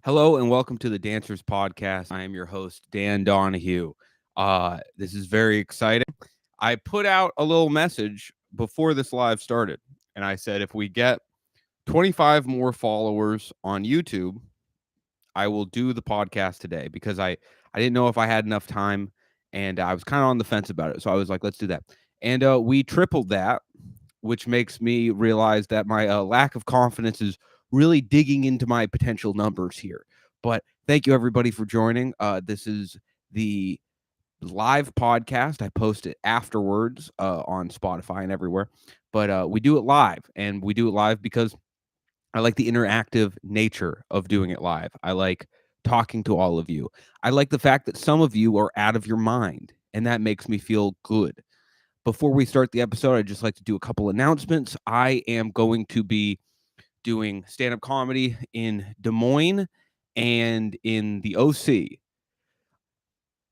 Hello and welcome to the Danswers podcast. I am your host, Dan Donohue. This is very exciting. I put out a little message before this live started, and I said if we get 25 more followers on YouTube, I will do the podcast today because I didn't know if I had enough time, and I was kind of on the fence about it. So I was like, let's do that. And we tripled that, which makes me realize that my lack of confidence is really digging into my potential numbers here. But thank you everybody for joining. This is the live podcast. I post it afterwards on Spotify and everywhere. But we do it live, and we do it live because I like the interactive nature of doing it live. I like talking to all of you. I like the fact that some of you are out of your mind, and that makes me feel good. Before we start the episode, I'd just like to do a couple announcements. I am going to be doing stand-up comedy in Des Moines and in the OC.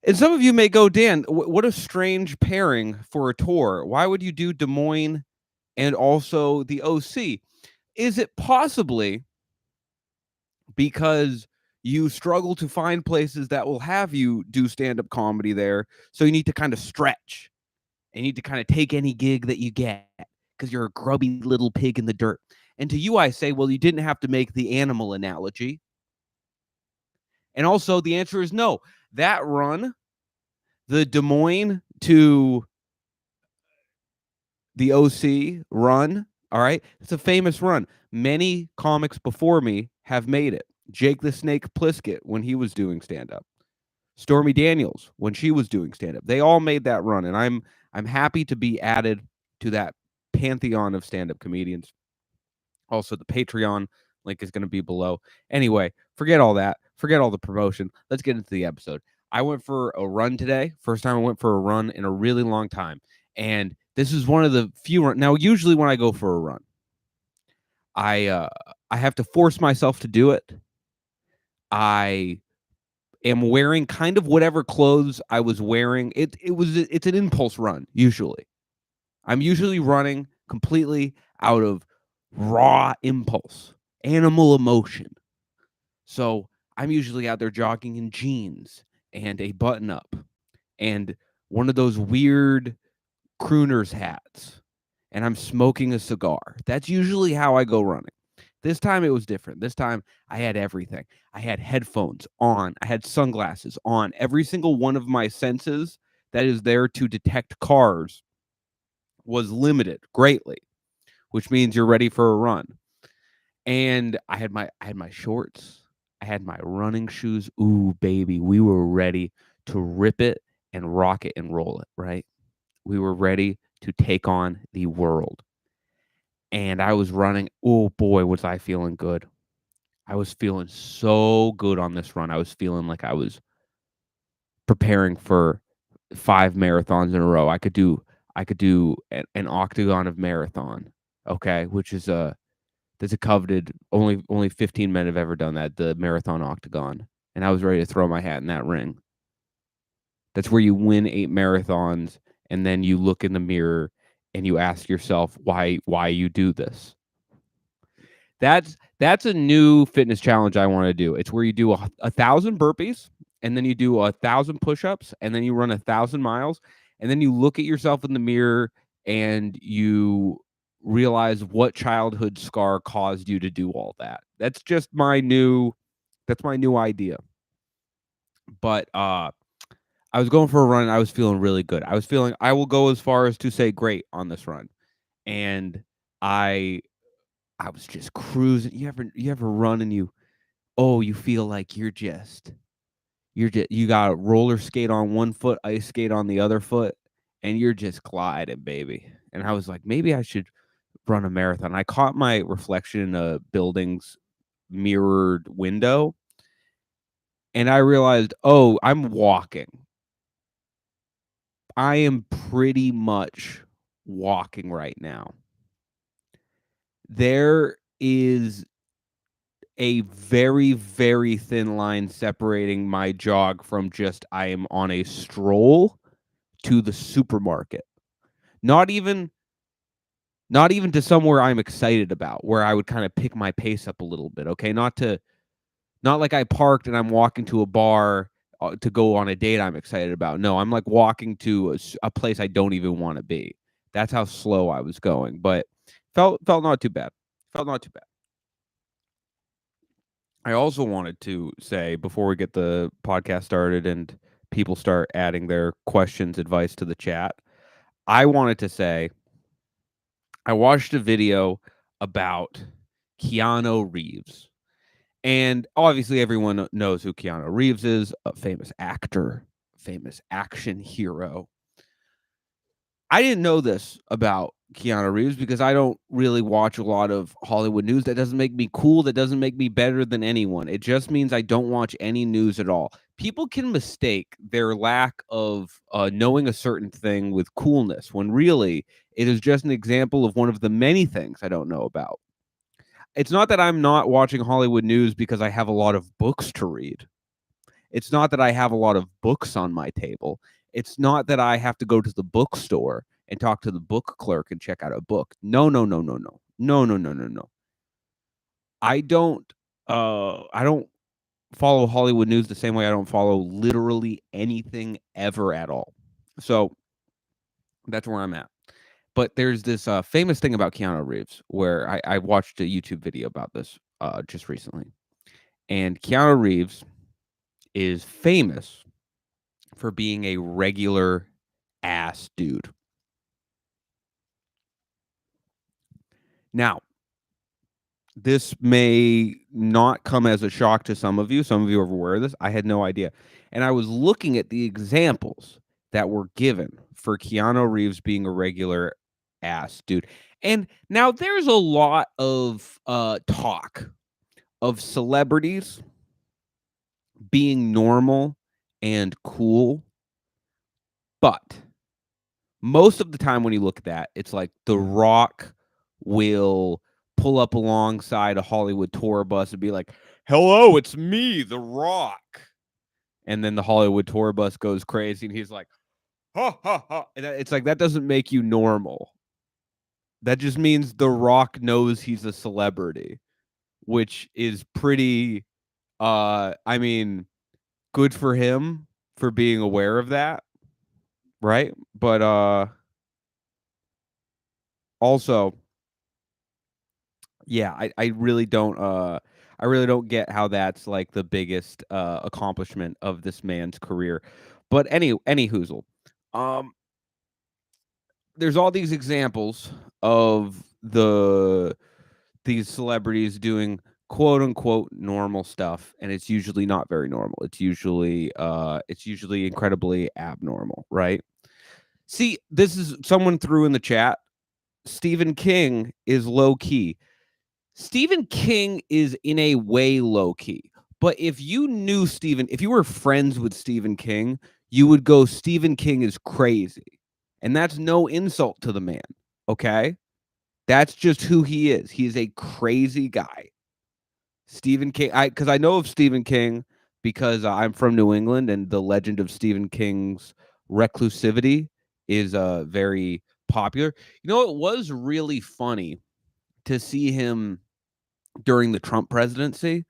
And some of you may go, Dan, what a strange pairing for a tour. Why would you do Des Moines and also the OC? Is it possibly because you struggle to find places that will have you do stand-up comedy there, so you need to kind of stretch? And you need to kind of take any gig that you get because you're a grubby little pig in the dirt. And to you, I say, well, you didn't have to make the animal analogy. And also, the answer is no. That run, the Des Moines to the OC run, all right, it's a famous run. Many comics before me have made it. Jake the Snake Plissket when he was doing stand-up. Stormy Daniels when she was doing stand-up. They all made that run, and I'm happy to be added to that pantheon of stand-up comedians. Also, the Patreon link is going to be below. Anyway, forget all that. Forget all the promotion. Let's get into the episode. I went for a run today. First time I went for a run in a really long time. And this is one of the few now, usually when I go for a run, I have to force myself to do it. I am wearing kind of whatever clothes I was wearing. It's an impulse run usually. I'm usually running completely out of raw impulse, animal emotion. So I'm usually out there jogging in jeans and a button up and one of those weird crooner's hats, and I'm smoking a cigar. That's usually how I go running. This time it was different. This time I had everything. I had headphones on. I had sunglasses on. Every single one of my senses that is there to detect cars was limited greatly, which means you're ready for a run. And I had my shorts. I had my running shoes. Ooh, baby, we were ready to rip it and rock it and roll it, right? We were ready to take on the world. And I was running. Oh boy, was I feeling good. I was feeling so good on this run. I was feeling like I was preparing for 5 marathons in a row. I could do an octagon of marathon, okay, which is that's a coveted only 15 men have ever done that, the marathon octagon. And I was ready to throw my hat in that ring. That's where you win 8 marathons and then you look in the mirror and you ask yourself why you do this. That's a new fitness challenge I want to do. It's where you do 1,000 burpees and then you do 1,000 push-ups and then you run 1,000 miles and then you look at yourself in the mirror and you realize what childhood scar caused you to do all that. That's my new idea. But I was going for a run and I was feeling really good. I will go as far as to say great on this run. And I was just cruising. You ever run and you feel like you got a roller skate on one foot, ice skate on the other foot, and you're just gliding, baby. And I was like, maybe I should run a marathon. I caught my reflection in a building's mirrored window, and I realized, oh, I'm walking. I am pretty much walking right now. There is a very, very thin line separating my jog from just I am on a stroll to the supermarket. Not even to somewhere I'm excited about, where I would kind of pick my pace up a little bit, okay? Not to Not like I parked and I'm walking to a bar to go on a date I'm excited about. No, I'm like walking to a place I don't even want to be. That's how slow I was going, but felt not too bad. Felt not too bad. I also wanted to say before we get the podcast started and people start adding their questions, advice to the chat, I wanted to say I watched a video about Keanu Reeves. And obviously, everyone knows who Keanu Reeves is, a famous actor, famous action hero. I didn't know this about Keanu Reeves because I don't really watch a lot of Hollywood news. That doesn't make me cool. That doesn't make me better than anyone. It just means I don't watch any news at all. People can mistake their lack of knowing a certain thing with coolness when really it is just an example of one of the many things I don't know about. It's not that I'm not watching Hollywood news because I have a lot of books to read. It's not that I have a lot of books on my table. It's not that I have to go to the bookstore and talk to the book clerk and check out a book. No, no, no, no, no. No, no, no, no, no. I don't follow Hollywood news the same way I don't follow literally anything ever at all. So that's where I'm at. But there's this famous thing about Keanu Reeves where I watched a YouTube video about this just recently. And Keanu Reeves is famous for being a regular ass dude. Now, this may not come as a shock to some of you. Some of you are aware of this. I had no idea. And I was looking at the examples that were given for Keanu Reeves being a regular ass dude. And now there's a lot of talk of celebrities being normal and cool, but most of the time when you look at that, it's like The Rock will pull up alongside a Hollywood tour bus and be like, "Hello, it's me, The Rock." And then the Hollywood tour bus goes crazy and he's like, "Ha ha ha." And it's like that doesn't make you normal. That just means The Rock knows he's a celebrity, which is pretty I mean, good for him for being aware of that, right? But also, yeah, I really don't get how that's like the biggest accomplishment of this man's career. But any hoozle. Um there's all these examples of these celebrities doing quote unquote normal stuff, and it's usually not very normal. It's usually incredibly abnormal, right? See, this is someone threw in the chat. Stephen King is low key. Stephen King is in a way low key. But if you knew if you were friends with Stephen King, you would go, Stephen King is crazy. And that's no insult to the man. Okay. That's just who he is. He's a crazy guy. Stephen King, because I know of Stephen King because I'm from New England and the legend of Stephen King's reclusivity is very popular. You know, it was really funny to see him during the Trump presidency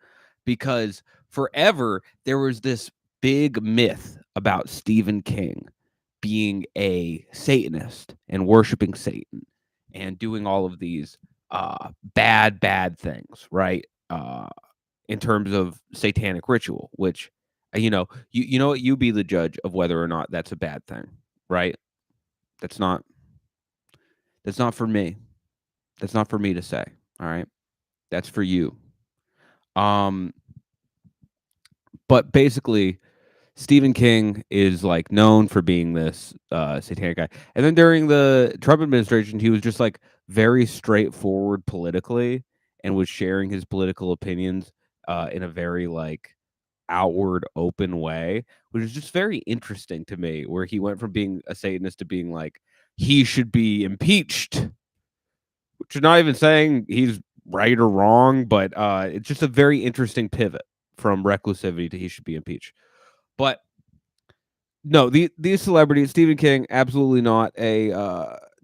because forever there was this big myth about Stephen King being a Satanist and worshiping Satan and doing all of these bad things, right? In terms of satanic ritual, which you know what, you be the judge of whether or not that's a bad thing, right? That's not that's not for me. That's not for me to say. All right. That's for you. Um But basically, Stephen King is like known for being this satanic guy. And then during the Trump administration, he was just like very straightforward politically and was sharing his political opinions in a very like outward open way, which is just very interesting to me, where he went from being a Satanist to being like, he should be impeached, which is not even saying he's right or wrong, but it's just a very interesting pivot from reclusivity to he should be impeached. But no, these celebrities, Stephen King, absolutely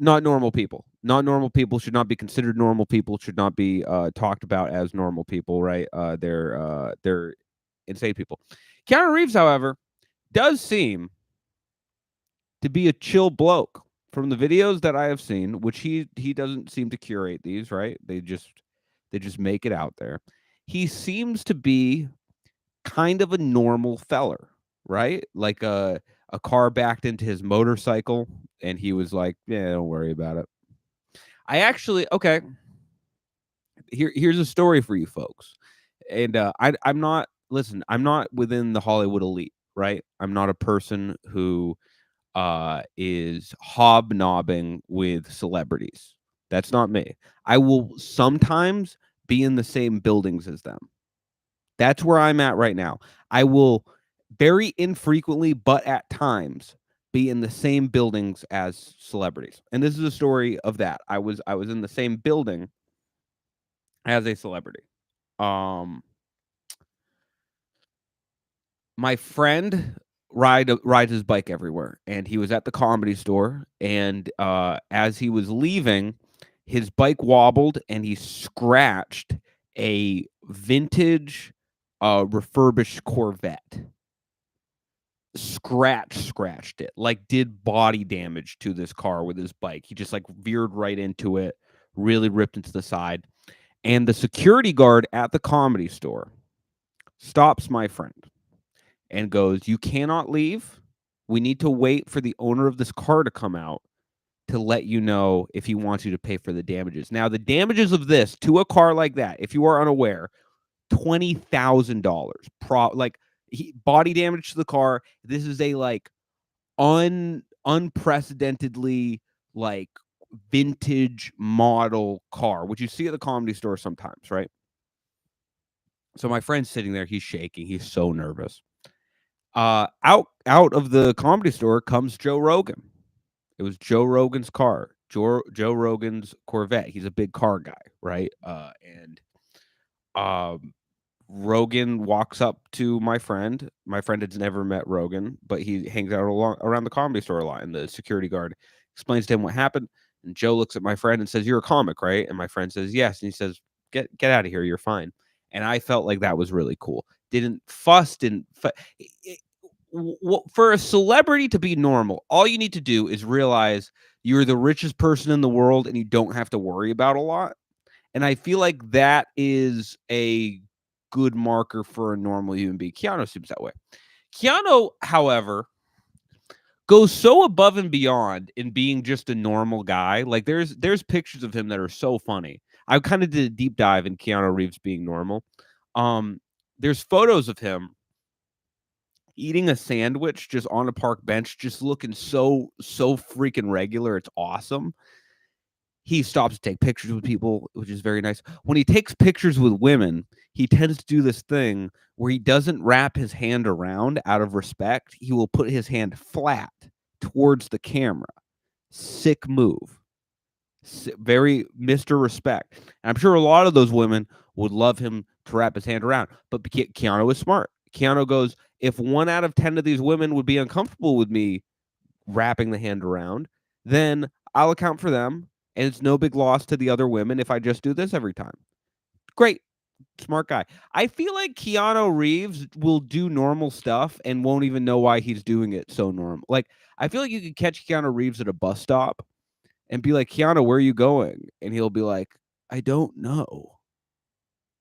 Not normal people. Not normal people should not be considered normal people, should not be, talked about as normal people, right? They're insane people. Keanu Reeves, however, does seem to be a chill bloke from the videos that I have seen, which he doesn't seem to curate these, right? They just make it out there. He seems to be kind of a normal feller, right? Like a car backed into his motorcycle and he was like, "Yeah, don't worry about it." I actually okay, here's a story for you folks. And I'm not listen, I'm not within the Hollywood elite, right? I'm not a person who is hobnobbing with celebrities. That's not me. I will sometimes be in the same buildings as them. That's where I'm at right now. I will very infrequently, but at times, be in the same buildings as celebrities. And this is a story of that. I was in the same building as a celebrity. Um my friend rides his bike everywhere, and he was at the Comedy Store, and, as he was leaving, his bike wobbled, and he scratched a vintage, refurbished Corvette. Scratched it, like, did body damage to this car with his bike. He just, like, veered right into it, really ripped into the side, and the security guard at the Comedy Store stops my friend and goes, "You cannot leave. We need to wait for the owner of this car to come out to let you know if he wants you to pay for the damages." Now, the damages of this to a car like that, if you are unaware, $20,000. Like body damage to the car. This is a like unprecedentedly like vintage model car, which you see at the Comedy Store sometimes, right? So my friend's sitting there, he's shaking, he's so nervous. Out of the Comedy Store comes Joe Rogan. It was Joe Rogan's car, Joe Rogan's Corvette. He's a big car guy, right? And um, Rogan walks up to my friend. My friend has never met Rogan, but he hangs out around the Comedy Store a lot. And the security guard explains to him what happened. And Joe looks at my friend and says, "You're a comic, right?" And my friend says, "Yes." And he says, "Get out of here. You're fine." And I felt like that was really cool. Didn't fuss, didn't for a celebrity to be normal, all you need to do is realize you're the richest person in the world and you don't have to worry about a lot. And I feel like that is a good marker for a normal human being. Keanu seems that way. Keanu, however, goes so above and beyond in being just a normal guy. Like there's pictures of him that are so funny. I kind of did a deep dive in Keanu Reeves being normal. Um, there's photos of him eating a sandwich just on a park bench, just looking so freaking regular. It's awesome. He stops to take pictures with people, which is very nice. When he takes pictures with women, he tends to do this thing where he doesn't wrap his hand around out of respect. He will put his hand flat towards the camera. Sick move. Very Mr. Respect. And I'm sure a lot of those women would love him to wrap his hand around. But Keanu is smart. Keanu goes, if 1 out of 10 of these women would be uncomfortable with me wrapping the hand around, then I'll account for them. And it's no big loss to the other women if I just do this every time. Great. Smart guy. I feel like Keanu Reeves will do normal stuff and won't even know why he's doing it so normal. Like, I feel like you could catch Keanu Reeves at a bus stop and be like, "Keanu, where are you going?" And he'll be like, "I don't know."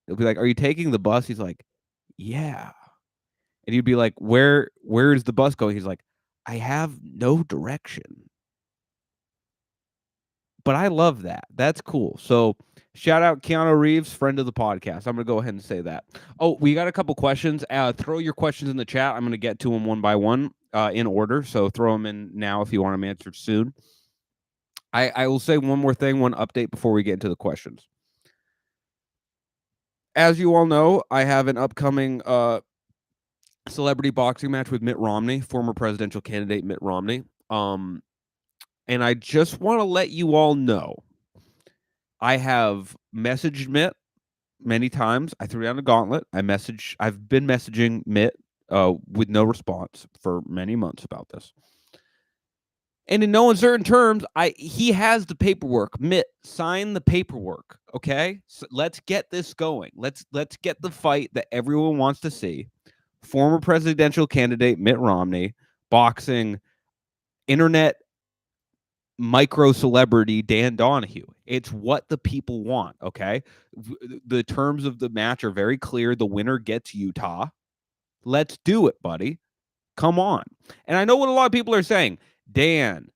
He'll be like, "Are you taking the bus?" He's like, "Yeah." And you'd be like, where is the bus going?" He's like, "I have no direction." But I love that. That's cool. So shout out Keanu Reeves, friend of the podcast. I'm gonna go ahead and say that. Oh, we got a couple questions. Throw your questions in the chat. I'm gonna get to them one by one in order. So throw them in now if you want them answered soon. I will say one more thing, one update before we get into the questions. As you all know, I have an upcoming celebrity boxing match with Mitt Romney, former presidential candidate Mitt Romney. And I just want to let you all know I have messaged Mitt many times. I threw down a gauntlet. I've been messaging Mitt with no response for many months about this. And in no uncertain terms, he has the paperwork. Mitt, sign the paperwork, okay? So let's get this going. Let's get the fight that everyone wants to see. Former presidential candidate Mitt Romney boxing internet micro celebrity Dan Donohue. It's what the people want, okay? The terms of the match are very clear. The winner gets Utah. Let's do it, buddy. Come on. And I know what a lot of people are saying. Dan,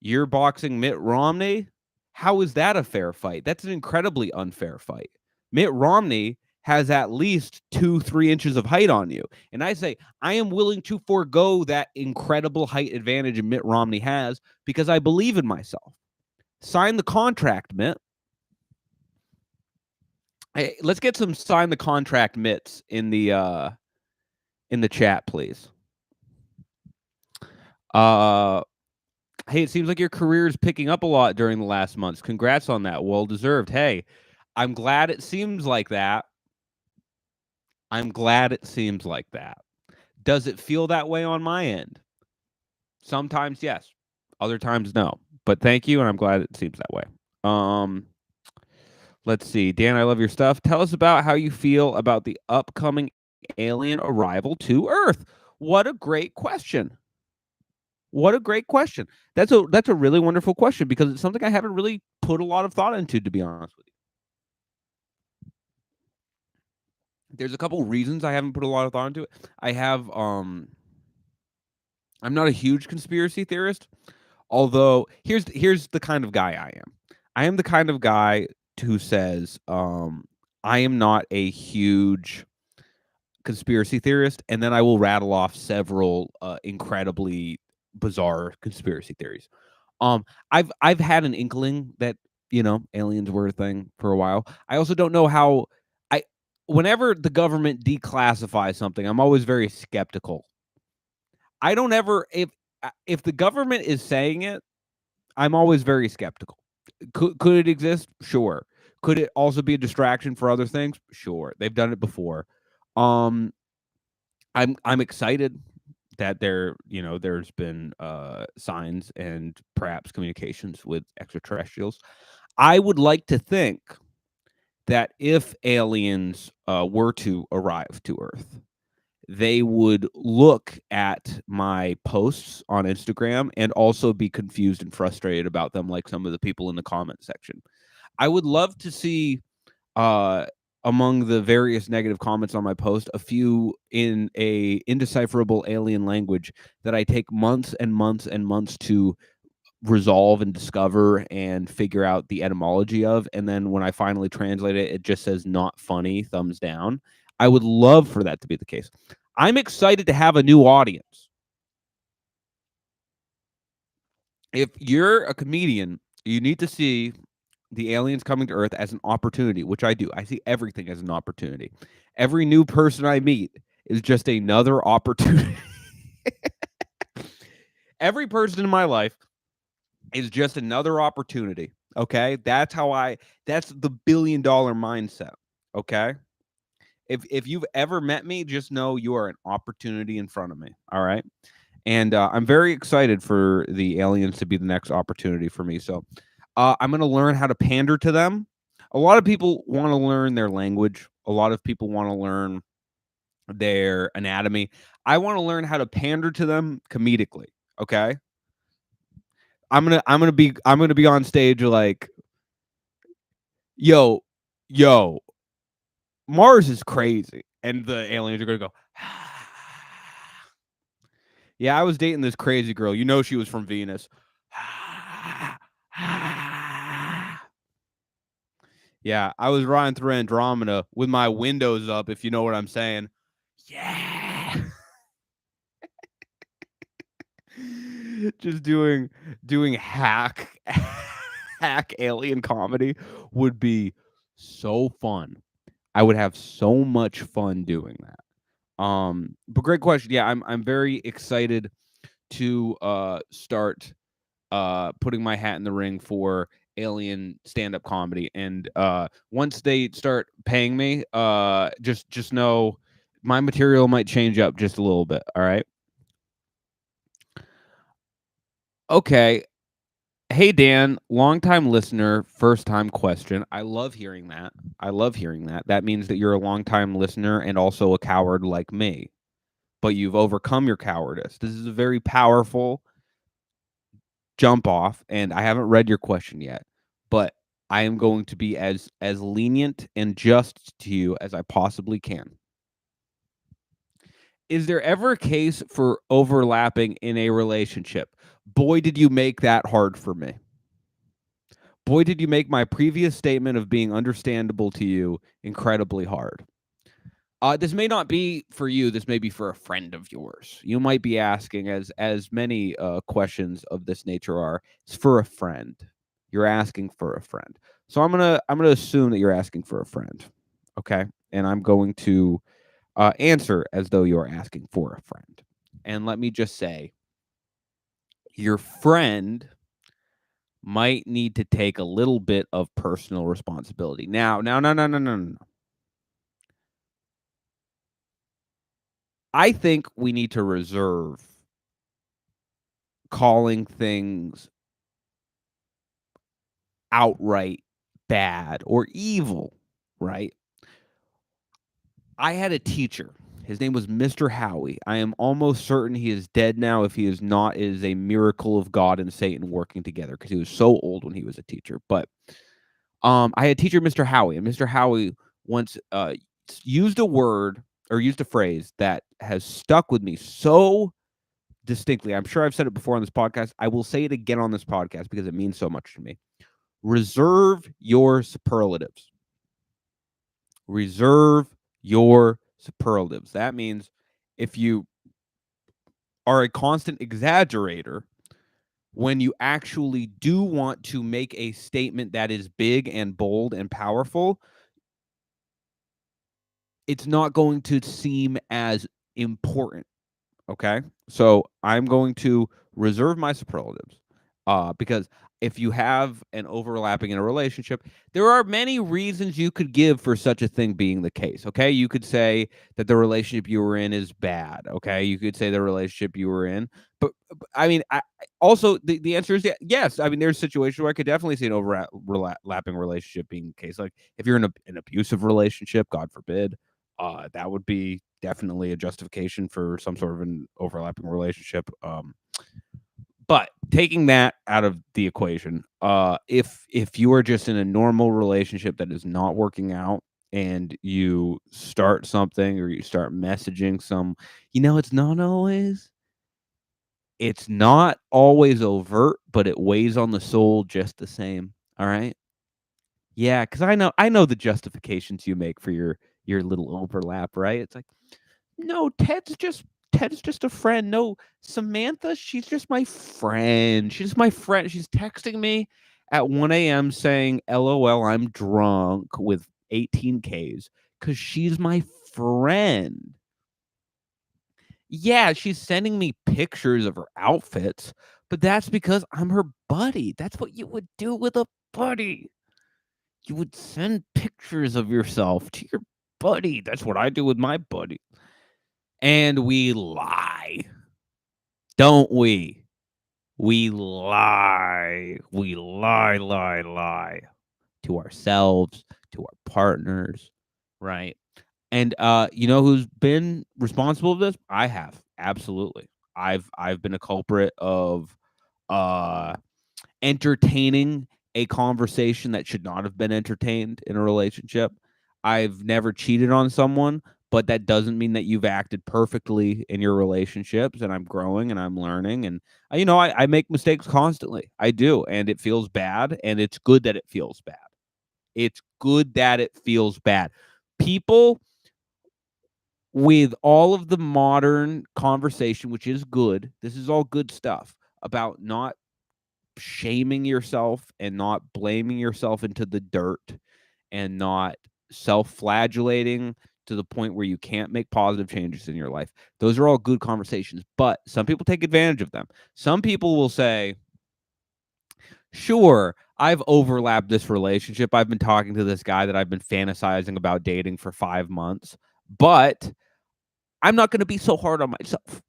you're boxing Mitt Romney? How is that a fair fight? That's an incredibly unfair fight. Mitt Romney has at least 2-3 inches of height on you. And I say, I am willing to forego that incredible height advantage Mitt Romney has because I believe in myself. Sign the contract, Mitt. Hey, let's get some sign the contract mitts in the chat, please. Hey, it seems like your career is picking up a lot during the last months. Congrats on that. Well deserved. Hey, I'm glad it seems like that. I'm glad it seems like that. Does it feel that way on my end? Sometimes yes. Other times no. But thank you, and I'm glad it seems that way. Let's see. Dan, I love your stuff. Tell us about how you feel about the upcoming alien arrival to Earth. What a great question. What a great question. That's a really wonderful question because it's something I haven't really put a lot of thought into, to be honest with you. There's a couple reasons I haven't put a lot of thought into it. I'm not a huge conspiracy theorist, although here's the kind of guy I am. I am the kind of guy who says I am not a huge conspiracy theorist, and then I will rattle off several incredibly bizarre conspiracy theories. I've had an inkling that aliens were a thing for a while. I also don't know how. Whenever the government declassifies something, I'm always very skeptical. I don't ever if the government is saying it, I'm always very skeptical. Could it exist? Sure. Could it also be a distraction for other things? Sure. They've done it before. I'm excited that there's been signs and perhaps communications with extraterrestrials. I would like to think that if aliens were to arrive to Earth, they would look at my posts on Instagram and also be confused and frustrated about them, like some of the people in the comment section. I would love to see among the various negative comments on my post, a few in a indecipherable alien language that I take months and months and months to resolve and discover and figure out the etymology of. And then when I finally translate it, it just says not funny, thumbs down. I would love for that to be the case. I'm excited to have a new audience. If you're a comedian, you need to see the aliens coming to Earth as an opportunity, which I do. I see everything as an opportunity. Every new person I meet is just another opportunity. Every person in my life is just another opportunity. Okay. That's the $1 billion mindset. Okay. If you've ever met me, just know you are an opportunity in front of me. All right. And I'm very excited for the aliens to be the next opportunity for me. So I'm going to learn how to pander to them. A lot of people want to learn their language. A lot of people want to learn their anatomy. I want to learn how to pander to them comedically. Okay. I'm gonna be on stage like, yo, Mars is crazy, and the aliens are gonna go. Yeah, I was dating this crazy girl. You know, she was from Venus. Yeah, I was riding through Andromeda with my windows up, if you know what I'm saying. Yeah. Just doing hack alien comedy would be so fun. I would have so much fun doing that. But great question. Yeah, I'm very excited to start putting my hat in the ring for alien stand-up comedy. And once they start paying me, just know my material might change up just a little bit. All right. Okay. Hey, Dan, longtime listener, first time question. I love hearing that. I love hearing that. That means that you're a longtime listener and also a coward like me, but you've overcome your cowardice. This is a very powerful jump off, and I haven't read your question yet, but I am going to be as lenient and just to you as I possibly can. Is there ever a case for overlapping in a relationship? Boy, did you make that hard for me. Boy, did you make my previous statement of being understandable to you incredibly hard. This may not be for you. This may be for a friend of yours. You might be asking, as many questions of this nature are. It's for a friend. You're asking for a friend. So I'm gonna assume that you're asking for a friend. Okay, and I'm going to answer as though you're asking for a friend. And let me just say, your friend might need to take a little bit of personal responsibility. Now, no. I think we need to reserve calling things outright bad or evil, right? I had a teacher. His name was Mr. Howie. I am almost certain he is dead now. If he is not, it is a miracle of God and Satan working together because he was so old when he was a teacher. But I had teacher Mr. Howie, and Mr. Howie once used a word or used a phrase that has stuck with me so distinctly. I'm sure I've said it before on this podcast. I will say it again on this podcast because it means so much to me. Reserve your superlatives. Reserve your superlatives. That means if you are a constant exaggerator, when you actually do want to make a statement that is big and bold and powerful, it's not going to seem as important. Okay. So I'm going to reserve my superlatives because if you have an overlapping in a relationship, there are many reasons you could give for such a thing being the case. Okay. You could say that the relationship you were in is bad. Okay. You could say the relationship you were in. But I mean, also the answer is yes. I mean, there's a situation where I could definitely see an overlapping relationship being the case. Like if you're in an abusive relationship, God forbid, that would be definitely a justification for some sort of an overlapping relationship. But taking that out of the equation, if you are just in a normal relationship that is not working out and you start something or you start messaging it's not always overt, but it weighs on the soul just the same. All right. Yeah, because I know the justifications you make for your little overlap, right? It's like, no, Ted's just a friend. No, Samantha, she's just my friend. She's my friend. She's texting me at 1 a.m. saying, LOL, I'm drunk with 18 Ks because she's my friend. Yeah, she's sending me pictures of her outfits, but that's because I'm her buddy. That's what you would do with a buddy. You would send pictures of yourself to your buddy. That's what I do with my buddy. And we lie, don't we? We lie. We lie to ourselves, to our partners, right? And you know who's been responsible for this? I have. Absolutely. I've been a culprit of uh entertaining a conversation that should not have been entertained in a relationship. I've never cheated on someone, but that doesn't mean that you've acted perfectly in your relationships. And I'm growing and I'm learning. And, I make mistakes constantly. I do. And it feels bad. And it's good that it feels bad. It's good that it feels bad. People with all of the modern conversation, which is good, this is all good stuff about not shaming yourself and not blaming yourself into the dirt and not self-flagellating to the point where you can't make positive changes in your life. Those are all good conversations, but some people take advantage of them. Some people will say, "Sure, I've overlapped this relationship. I've been talking to this guy that I've been fantasizing about dating for 5 months, but I'm not going to be so hard on myself."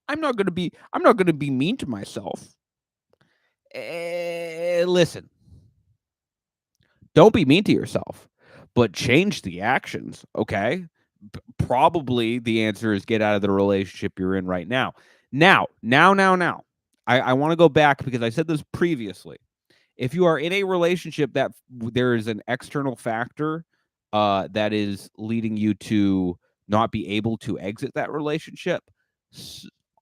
I'm not gonna be mean to myself. Listen, don't be mean to yourself, but change the actions, okay? Probably the answer is get out of the relationship you're in right now. Now. I want to go back because I said this previously. If you are in a relationship that there is an external factor that is leading you to not be able to exit that relationship,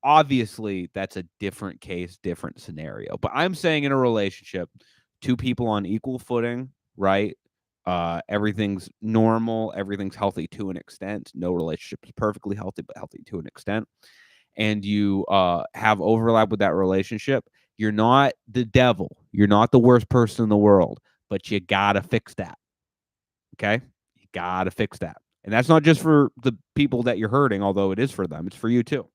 obviously that's a different case, different scenario. But I'm saying in a relationship, two people on equal footing, right? Everything's normal, everything's healthy to an extent. No relationship is perfectly healthy, but healthy to an extent. And you have overlap with that relationship, you're not the devil. You're not the worst person in the world, but you gotta fix that. Okay? You gotta fix that. And that's not just for the people that you're hurting, although it is for them, it's for you too.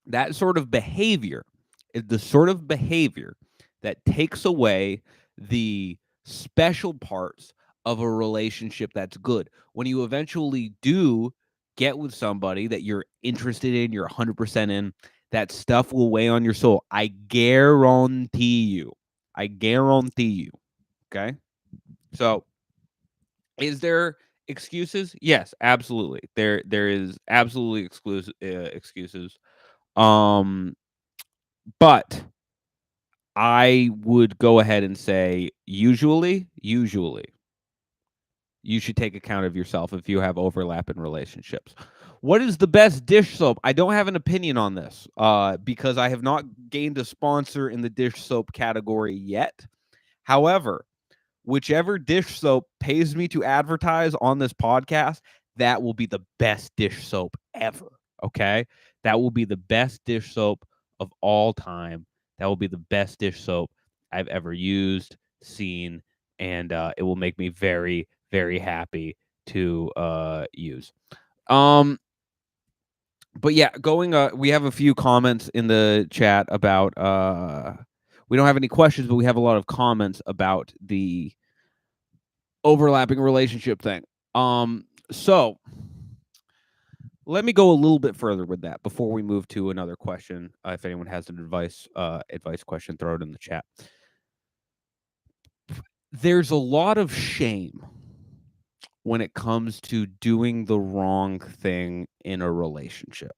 That sort of behavior is the sort of behavior that takes away the special parts of a relationship that's good. When you eventually do get with somebody that you're interested in, you're 100% in, that stuff will weigh on your soul. I guarantee you. I guarantee you. Okay? So, is there excuses? Yes, absolutely. There is absolutely excuses. Um But I would go ahead and say usually, you should take account of yourself if you have overlap in relationships. What is the best dish soap? I don't have an opinion on this, because I have not gained a sponsor in the dish soap category yet. However, whichever dish soap pays me to advertise on this podcast, that will be the best dish soap ever. Okay. That will be the best dish soap of all time. That will be the best dish soap I've ever used, seen, and it will make me very, very happy to use. Um, but yeah, going we have a few comments in the chat about we don't have any questions, but we have a lot of comments about the overlapping relationship thing. So let me go a little bit further with that before we move to another question. If anyone has an advice question, throw it in the chat. There's a lot of shame when it comes to doing the wrong thing in a relationship.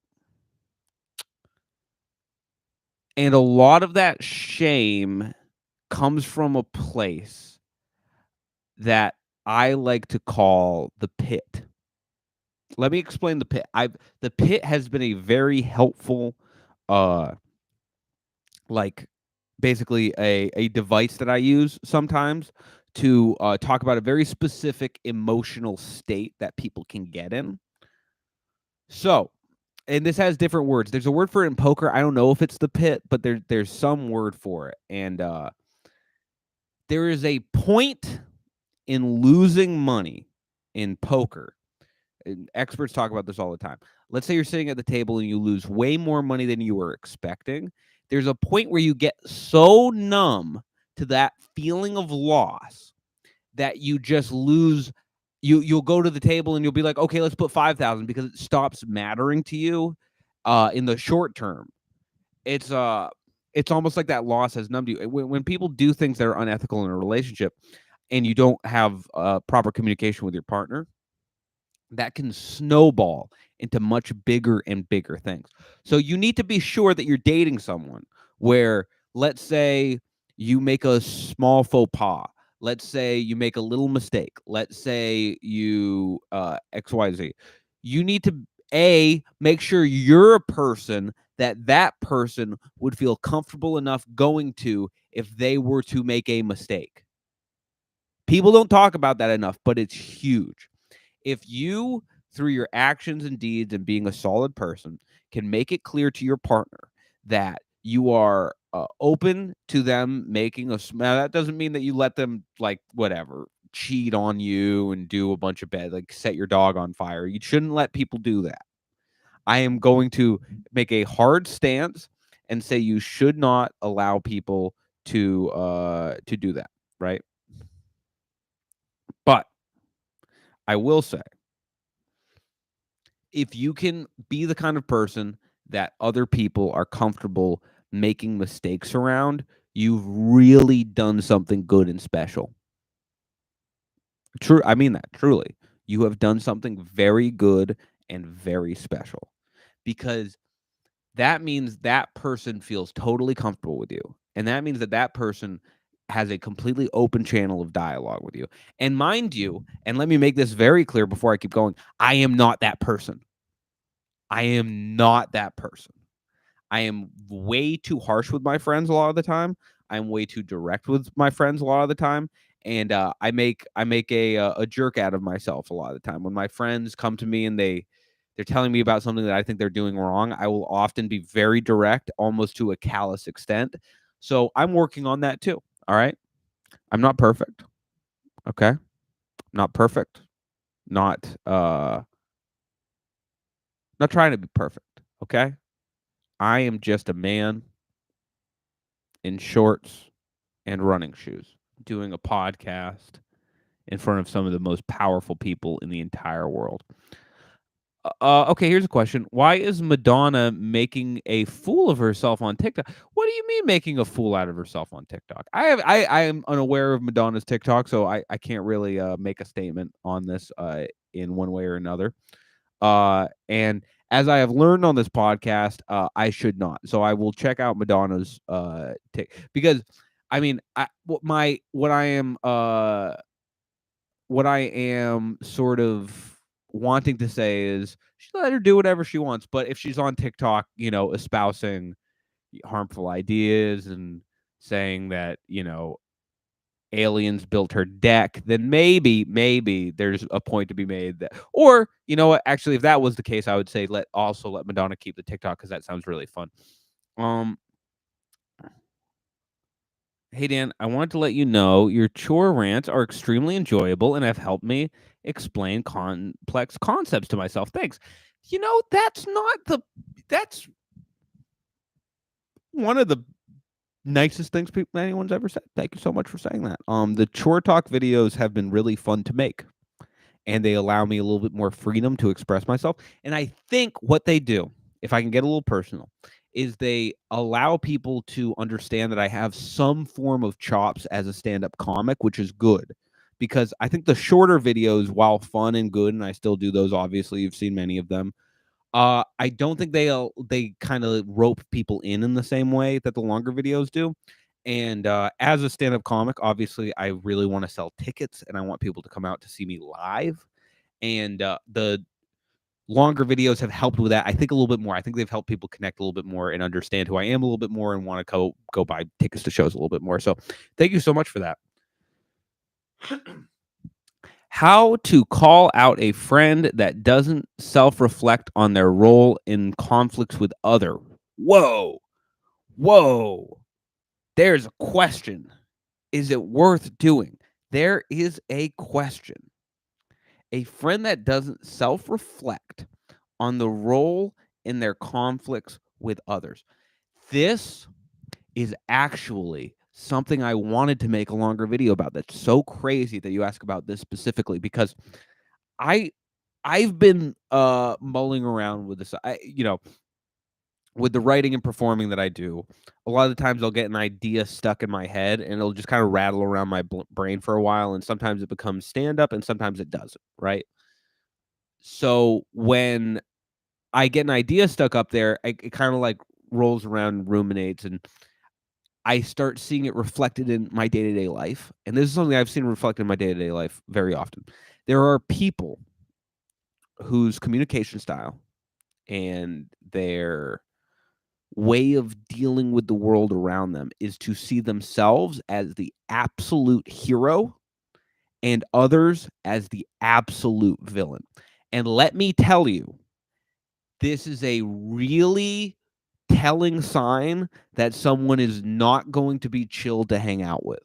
And a lot of that shame comes from a place that I like to call the pit. Let me explain the pit. The pit has been a very helpful uh like basically a device that I use sometimes to talk about a very specific emotional state that people can get in. So, and this has different words. There's a word for it in poker. I don't know if it's the pit, but there's some word for it. And there is a point in losing money in poker. And experts talk about this all the time. Let's say you're sitting at the table and you lose way more money than you were expecting. There's a point where you get so numb to that feeling of loss that you just lose. You'll go to the table and you'll be like, okay, let's put 5,000 because it stops mattering to you in the short term. It's it's almost like that loss has numbed you. When people do things that are unethical in a relationship and you don't have proper communication with your partner, that can snowball into much bigger and bigger things. So you need to be sure that you're dating someone where, let's say, you make a small faux pas. Let's say you make a little mistake. Let's say you XYZ. You need to make sure you're a person that person would feel comfortable enough going to if they were to make a mistake. People don't talk about that enough, but it's huge. If you, through your actions and deeds and being a solid person, can make it clear to your partner that you are open to them making now, that doesn't mean that you let them, like, whatever, cheat on you and do a bunch of bad, like set your dog on fire. You shouldn't let people do that. I am going to make a hard stance and say you should not allow people to do that, right? But I will say, If you can be the kind of person that other people are comfortable making mistakes around, you've really done something good and special. True, I mean that, truly. You have done something very good and very special, because that means that person feels totally comfortable with you, and that means that that person has a completely open channel of dialogue with you. And mind you, and let me make this very clear before I keep going, I am not that person. I am not that person. I am way too harsh with my friends a lot of the time. I'm way too direct with my friends a lot of the time, and I make a jerk out of myself a lot of the time. When my friends come to me and they're telling me about something that I think they're doing wrong, I will often be very direct, almost to a callous extent. So I'm working on that too. All right, I'm not perfect. Okay, not perfect. Not not trying to be perfect. Okay, I am just a man in shorts and running shoes, doing a podcast in front of some of the most powerful people in the entire world. Okay, here's a question. Why is Madonna making a fool of herself on TikTok? What do you mean making a fool out of herself on TikTok? I am unaware of Madonna's TikTok, so I can't really make a statement on this in one way or another. And as I have learned on this podcast, I should not. So I will check out Madonna's because I mean, what I am sort of wanting to say is she let her do whatever she wants, but if she's on TikTok, espousing harmful ideas and saying that, aliens built her deck, then maybe there's a point to be made that, or you know what, actually, if that was the case, I would say let Madonna keep the TikTok because that sounds really fun. Um, Hey Dan, I wanted to let you know your chore rants are extremely enjoyable and have helped me explain complex concepts to myself. Thanks. That's one of the nicest things anyone's ever said. Thank you so much for saying that. The chore talk videos have been really fun to make, and they allow me a little bit more freedom to express myself. And I think what they do, if I can get a little personal, is they allow people to understand that I have some form of chops as a stand-up comic, which is good. Because I think the shorter videos, while fun and good, and I still do those, obviously, you've seen many of them. I don't think they kind of rope people in the same way that the longer videos do. And as a stand-up comic, obviously, I really want to sell tickets and I want people to come out to see me live. And the longer videos have helped with that, I think, a little bit more. I think they've helped people connect a little bit more and understand who I am a little bit more and want to go buy tickets to shows a little bit more. So thank you so much for that. How to call out a friend that doesn't self-reflect on their role in conflicts with other. Whoa. Whoa. There's a question. Is it worth doing? There is a question. A friend that doesn't self-reflect on the role in their conflicts with others. This is actually something I wanted to make a longer video about. That's so crazy that you ask about this specifically, because I I've been mulling around with this. With the writing and performing that I do, a lot of the times I'll get an idea stuck in my head and it'll just kind of rattle around my brain for a while, and sometimes it becomes stand up and sometimes it doesn't, right? So when I get an idea stuck up there, it kind of like rolls around and ruminates, and I start seeing it reflected in my day-to-day life. And this is something I've seen reflected in my day-to-day life very often. There are people whose communication style and their way of dealing with the world around them is to see themselves as the absolute hero and others as the absolute villain. And let me tell you, this is a really telling sign that someone is not going to be chill to hang out with.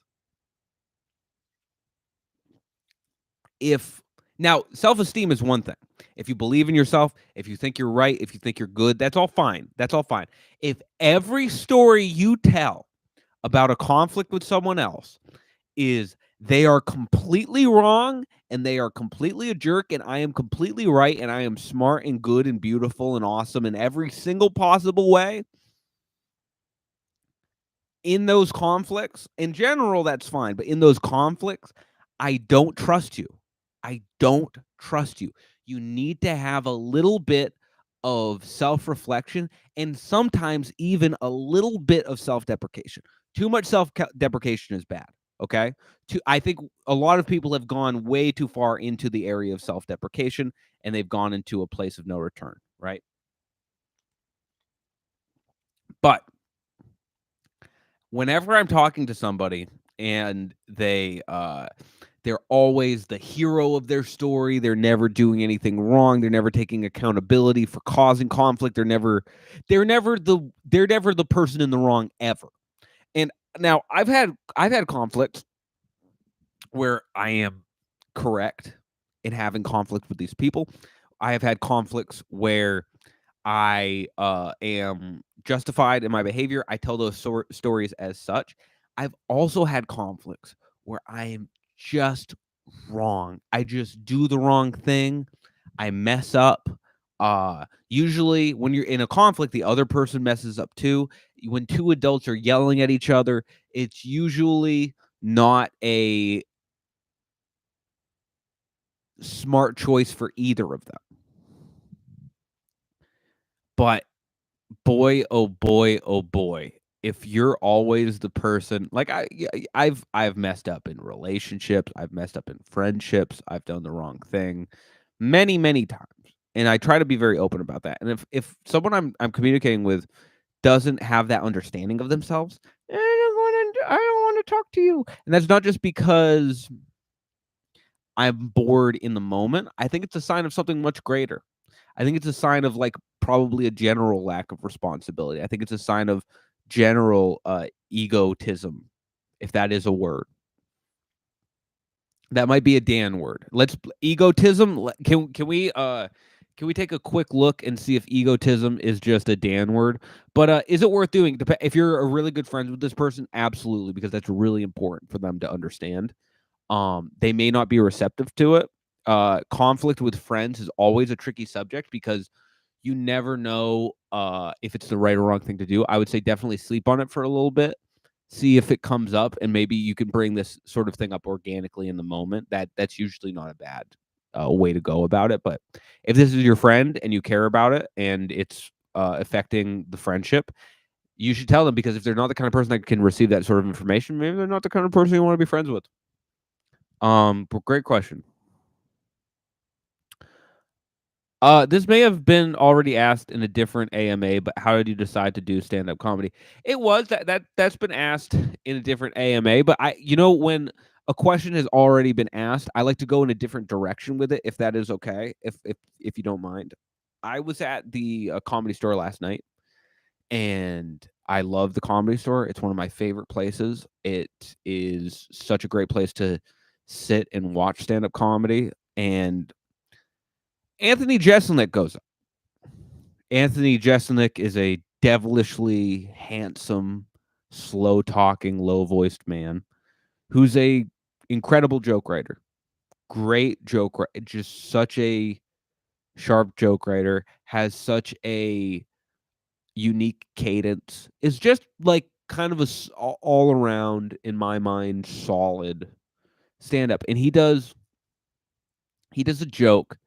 If Now, self-esteem is one thing. If you believe in yourself, if you think you're right, if you think you're good, that's all fine. That's all fine. If every story you tell about a conflict with someone else is They are completely wrong, and they are completely a jerk, and I am completely right, and I am smart and good and beautiful and awesome in every single possible way. In those conflicts, in general, that's fine, but in those conflicts, I don't trust you. I don't trust you. You need to have a little bit of self-reflection and sometimes even a little bit of self-deprecation. Too much self-deprecation is bad, okay? I think a lot of people have gone way too far into the area of self-deprecation, and they've gone into a place of no return, right? But whenever I'm talking to somebody and they're always the hero of their story, they're never doing anything wrong, they're never taking accountability for causing conflict, they're never the person in the wrong ever. And now I've had conflicts where I am correct in having conflict with these people. I have had conflicts where I am justified in my behavior. I tell those stories as such. I've also had conflicts where I am just wrong. I just do the wrong thing. I mess up. Usually when you're in a conflict, the other person messes up too. When two adults are yelling at each other, it's usually not a smart choice for either of them. But boy, oh boy, oh boy. If you're always the person like I've messed up in relationships, I've messed up in friendships, I've done the wrong thing many, many times. And I try to be very open about that. And if someone I'm communicating with doesn't have that understanding of themselves, I don't want to talk to you. And that's not just because I'm bored in the moment. I think it's a sign of something much greater. I think it's a sign of like probably a general lack of responsibility. I think it's a sign of general egotism, if that is a word. That might be a Dan word. Egotism. Can we take a quick look and see if egotism is just a Dan word? But is it worth doing? If you're a really good friend with this person, absolutely, because that's really important for them to understand. They may not be receptive to it. Conflict with friends is always a tricky subject because you never know if it's the right or wrong thing to do. I would say definitely sleep on it for a little bit, see if it comes up, and maybe you can bring this sort of thing up organically in the moment. That's usually not a bad way to go about it. But if this is your friend and you care about it and it's affecting the friendship, you should tell them, because if they're not the kind of person that can receive that sort of information, maybe they're not the kind of person you want to be friends with. But great question. This may have been already asked in a different AMA, but how did you decide to do stand-up comedy? It was that's been asked in a different AMA, but when a question has already been asked, I like to go in a different direction with it, if that is okay, if you don't mind. I was at the Comedy Store last night, and I love the Comedy Store. It's one of my favorite places. It is such a great place to sit and watch stand-up comedy, and Anthony Jeselnik goes up. Anthony Jeselnik is a devilishly handsome, slow-talking, low-voiced man who's a incredible joke writer. Great joke writer, just such a sharp joke writer, has such a unique cadence, is just, like, kind of all around, in my mind, solid stand-up, and he does a joke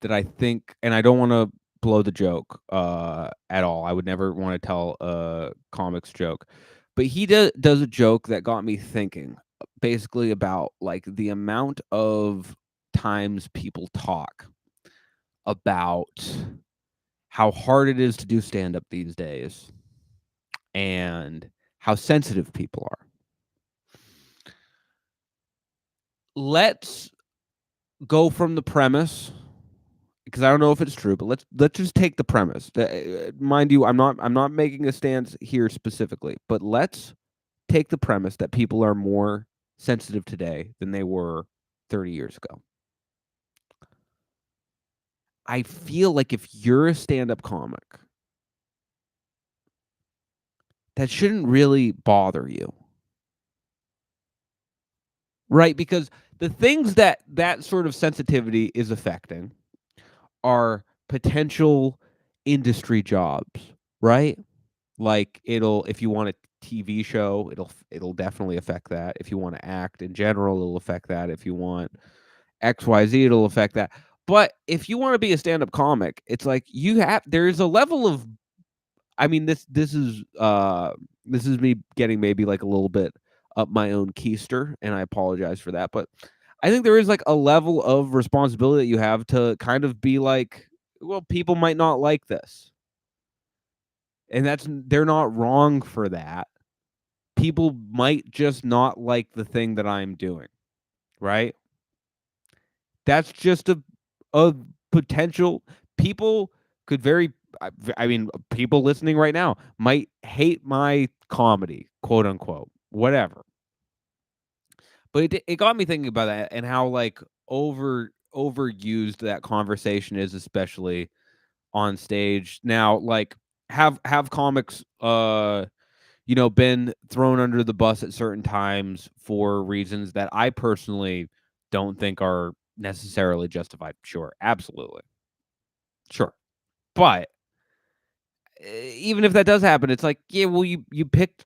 that I think, and I don't wanna blow the joke, at all. I would never wanna tell a comic's joke, but he does a joke that got me thinking, basically about, like, the amount of times people talk about how hard it is to do stand-up these days and how sensitive people are. Let's go from the premise, because I don't know if it's true, but let's just take the premise. Mind you, I'm not making a stance here specifically, but let's take the premise that people are more sensitive today than they were 30 years ago. I feel like if you're a stand-up comic, that shouldn't really bother you. right? Because the things that sort of sensitivity is affecting are potential industry jobs, right? Like if you want a TV show, it'll definitely affect that. If you want to act in general, it'll affect that. If you want XYZ, it'll affect that. But if you want to be a stand-up comic, it's like there's a level of I mean this is me getting maybe like a little bit up my own keister, and I apologize for that, but I think there is like a level of responsibility that you have to kind of be like, well, people might not like this. And they're not wrong for that. People might just not like the thing that I'm doing, right? That's just a potential people could very I mean, people listening right now might hate my comedy, quote unquote, whatever. But it got me thinking about that and how like overused that conversation is, especially on stage. Now, like have comics been thrown under the bus at certain times for reasons that I personally don't think are necessarily justified. Sure, absolutely. Sure. But even if that does happen, it's like, yeah, well, you picked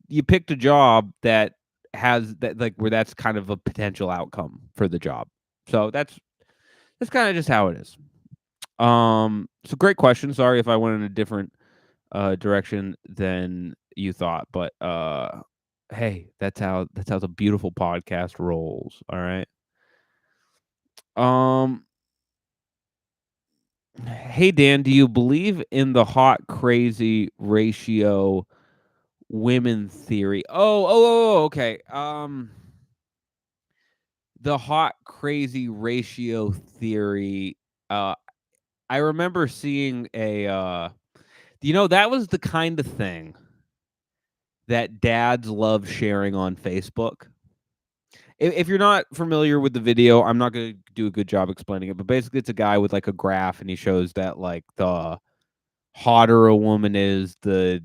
a job that has that like where that's kind of a potential outcome for the job. So that's kind of just how it is. So great question. Sorry if I went in a different direction than you thought, but hey, that's how the beautiful podcast rolls. All right. Um Hey Dan, do you believe in the hot crazy ratio women theory? Okay. The hot crazy ratio theory. Uh I remember seeing that was the kind of thing that dads love sharing on Facebook. If you're not familiar with the video, I'm not gonna do a good job explaining it, but basically it's a guy with, like, a graph, and he shows that, like, the hotter a woman is, the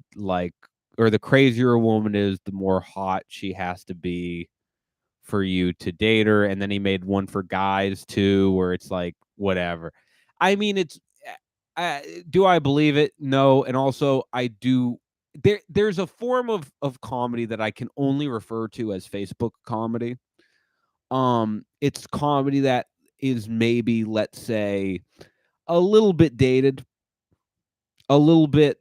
crazier a woman is, the more hot she has to be for you to date her, and then he made one for guys too, where it's like, whatever. I mean, do I believe it? No, and also I do there's a form of comedy that I can only refer to as Facebook comedy. It's comedy that is maybe, let's say, a little bit dated, a little bit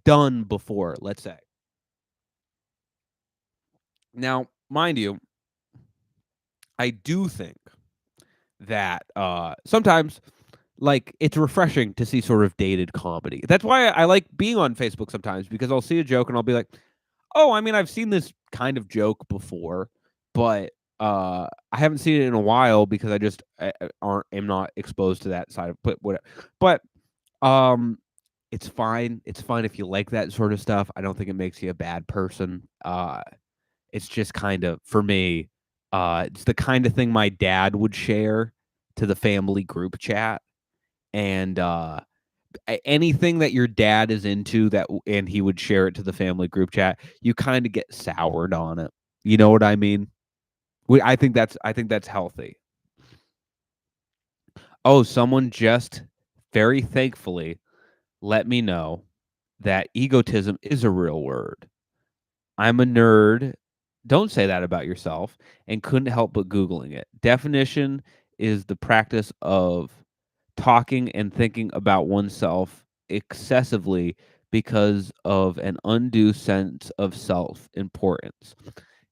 done before, let's say. Now, mind you, I do think that sometimes like it's refreshing to see sort of dated comedy. That's why I like being on Facebook sometimes, because I'll see a joke and I'll be like, "Oh, I mean, I've seen this kind of joke before, but I haven't seen it in a while because I just am not exposed to that side of but whatever." But um it's fine. It's fine if you like that sort of stuff. I don't think it makes you a bad person. It's just kind of for me, it's the kind of thing my dad would share to the family group chat, and anything that your dad is into and he would share it to the family group chat, you kind of get soured on it. You know what I mean? I think that's healthy. Oh, someone just very thankfully let me know that egotism is a real word. I'm a nerd. Don't say that about yourself, and couldn't help but Googling it. Definition is the practice of talking and thinking about oneself excessively because of an undue sense of self-importance.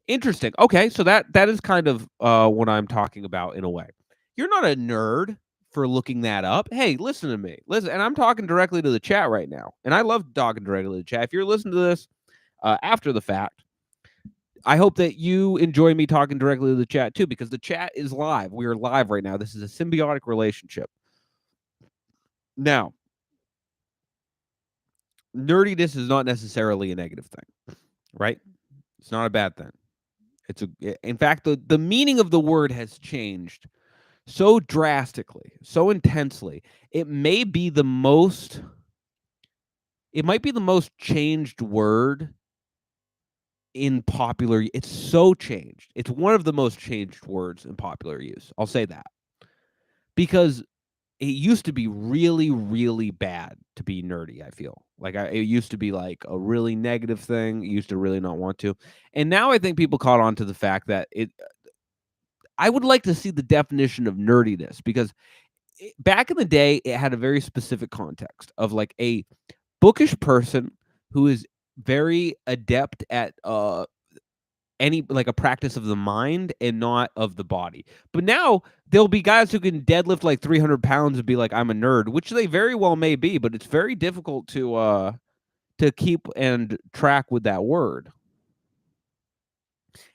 Interesting. Okay, so that is kind of what I'm talking about in a way. You're not a nerd for looking that up. Hey, listen to me. Listen, and I'm talking directly to the chat right now. And I love talking directly to the chat. If you're listening to this after the fact, I hope that you enjoy me talking directly to the chat too, because the chat is live. We are live right now. This is a symbiotic relationship. Now, nerdiness is not necessarily a negative thing, right? It's not a bad thing. In fact, the meaning of the word has changed so drastically, so intensely. It may be the most it might be the most changed word in popular it's so changed. It's one of the most changed words in popular use. I'll say that. Because it used to be really, really bad to be nerdy, I feel. It used to be, like, a really negative thing, you used to really not want to, and now I think people caught on to the fact that I would like to see the definition of nerdiness because back in the day, it had a very specific context of, like, a bookish person who is very adept at, any like a practice of the mind and not of the body. But now there'll be guys who can deadlift like 300 pounds and be like, I'm a nerd, which they very well may be, but it's very difficult to keep and track with that word.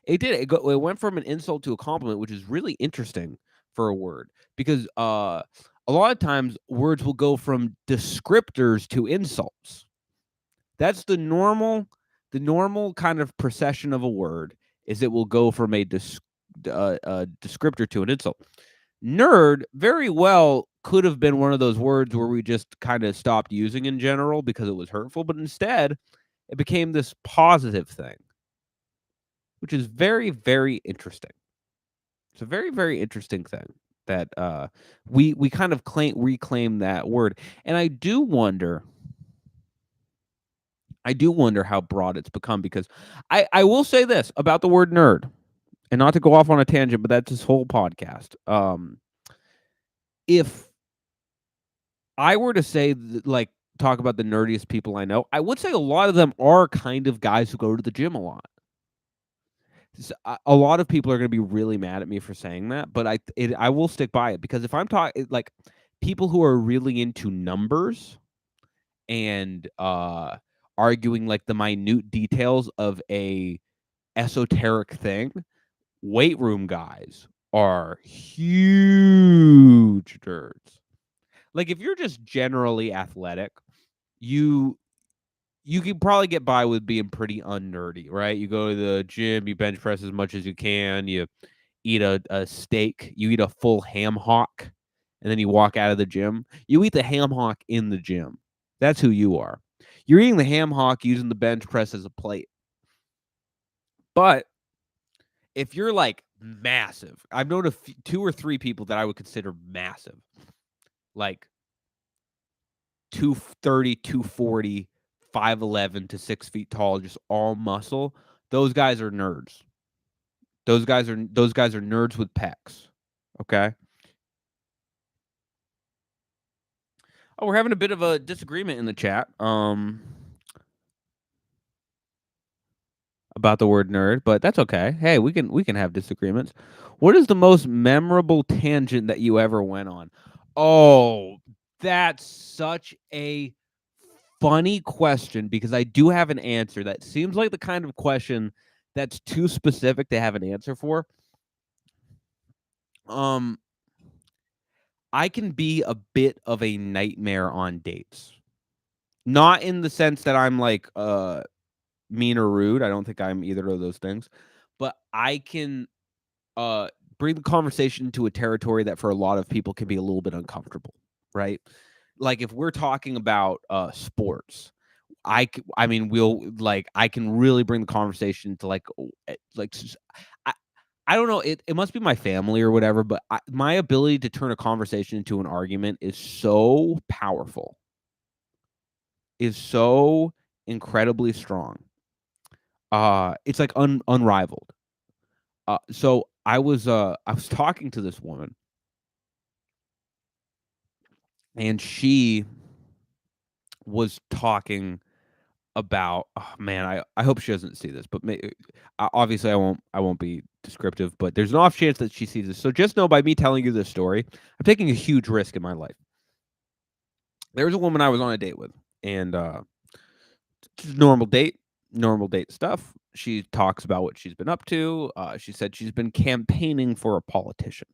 It went from an insult to a compliment, which is really interesting for a word because a lot of times words will go from descriptors to insults. That's the normal kind of procession of a word is it will go from a descriptor to an insult. Nerd very well could have been one of those words where we just kind of stopped using in general because it was hurtful, but instead it became this positive thing, which is very, very interesting. It's a very, very interesting thing that we kind of reclaim that word, and I do wonder how broad it's become because I will say this about the word nerd, and not to go off on a tangent, but that's this whole podcast. If I were to say like talk about the nerdiest people I know, I would say a lot of them are kind of guys who go to the gym a lot. A lot of people are going to be really mad at me for saying that, but I will stick by it because if I'm talking like people who are really into numbers and arguing like the minute details of a esoteric thing, weight room guys are huge nerds. Like if you're just generally athletic, you you can probably get by with being pretty unnerdy, right? You go to the gym, you bench press as much as you can, you eat a steak, you eat a full ham hock, and then you walk out of the gym. You eat the ham hock in the gym. That's who you are. You're eating the ham hock using the bench press as a plate. But if you're like massive, I've known two or three people that I would consider massive, like 230, 240, 5'11" to 6 feet tall, just all muscle. Those guys are nerds. Those guys are nerds with pecs. Okay. Oh, we're having a bit of a disagreement in the chat. About the word nerd, but that's okay. Hey, we can have disagreements. What is the most memorable tangent that you ever went on? Oh, that's such a funny question because I do have an answer that seems like the kind of question that's too specific to have an answer for. Um, I can be a bit of a nightmare on dates. Not in the sense that I'm like mean or rude. I don't think I'm either of those things. But I can uh bring the conversation to a territory that for a lot of people can be a little bit uncomfortable, right? Like if we're talking about sports, I mean we'll like I can really bring the conversation to I, I don't know, it must be my family or whatever, but my ability to turn a conversation into an argument is so powerful, is so incredibly strong. It's like unrivaled. So I was talking to this woman, and she was talking about, oh man, I hope she doesn't see this, but obviously I won't be descriptive, but there's an off chance that she sees this. So just know by me telling you this story, I'm taking a huge risk in my life. There was a woman I was on a date with, and just normal date stuff. She talks about what she's been up to. She said she's been campaigning for a politician.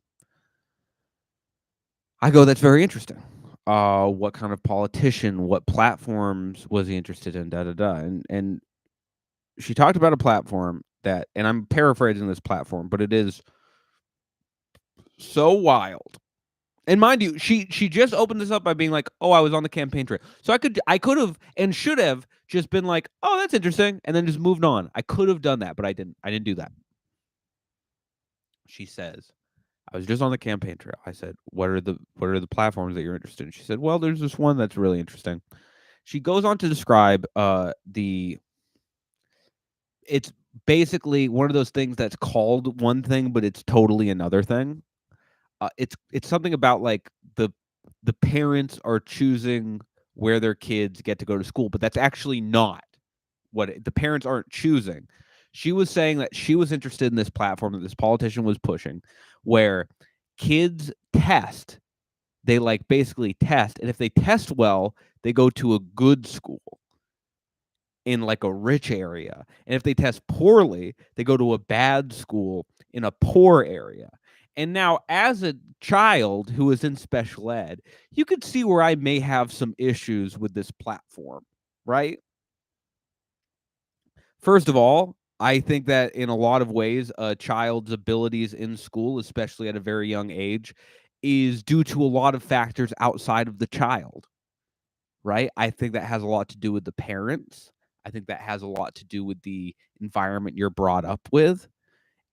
I go, that's very interesting. What kind of politician? What platforms was he interested in? Da da da. And she talked about a platform that, and I'm paraphrasing this platform, but it is so wild And mind you, she just opened this up by being like, "Oh, I was on the campaign trail." So I could have and should have just been like, "Oh, that's interesting," and then just moved on. I could have done that, but I didn't. I didn't do that. She says, "I was just on the campaign trail." I said, what are the platforms that you're interested in?" She said, "Well, there's this one that's really interesting." She goes on to describe the it's basically one of those things that's called one thing, but it's totally another thing. It's something about like the parents are choosing where their kids get to go to school, but that's actually not the parents aren't choosing. She was saying that she was interested in this platform that this politician was pushing, where kids test. They like basically test, and if they test well, they go to a good school in like a rich area. And if they test poorly, they go to a bad school in a poor area. And now, as a child who is in special ed, you could see where I may have some issues with this platform, right? First of all, I think that in a lot of ways, a child's abilities in school, especially at a very young age, is due to a lot of factors outside of the child, right? I think that has a lot to do with the parents. I think that has a lot to do with the environment you're brought up with.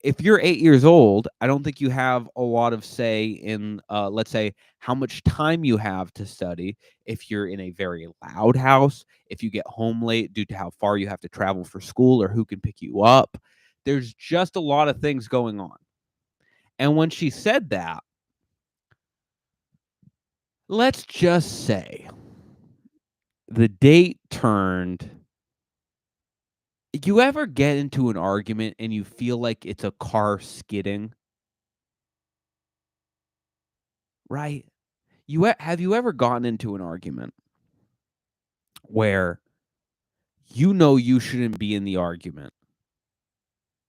If you're 8 years old, I don't think you have a lot of say in, let's say, how much time you have to study. If you're in a very loud house, if you get home late due to how far you have to travel for school or who can pick you up, there's just a lot of things going on. And when she said that, let's just say the date turned. You ever get into an argument and you feel like it's a car skidding, right? Have you ever gotten into an argument where you know you shouldn't be in the argument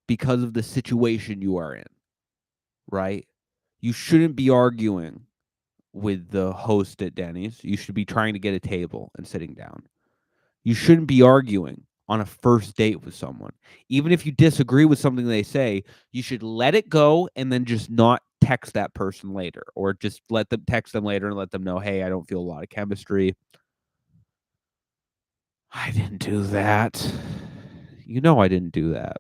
because of the situation you are in, right? You shouldn't be arguing with the host at Denny's. You should be trying to get a table and sitting down. You shouldn't be arguing on a first date with someone. Even if you disagree with something they say, you should let it go and then just not text that person later, or just let them text them later and let them know, "Hey, I don't feel a lot of chemistry." I didn't do that. You know I didn't do that.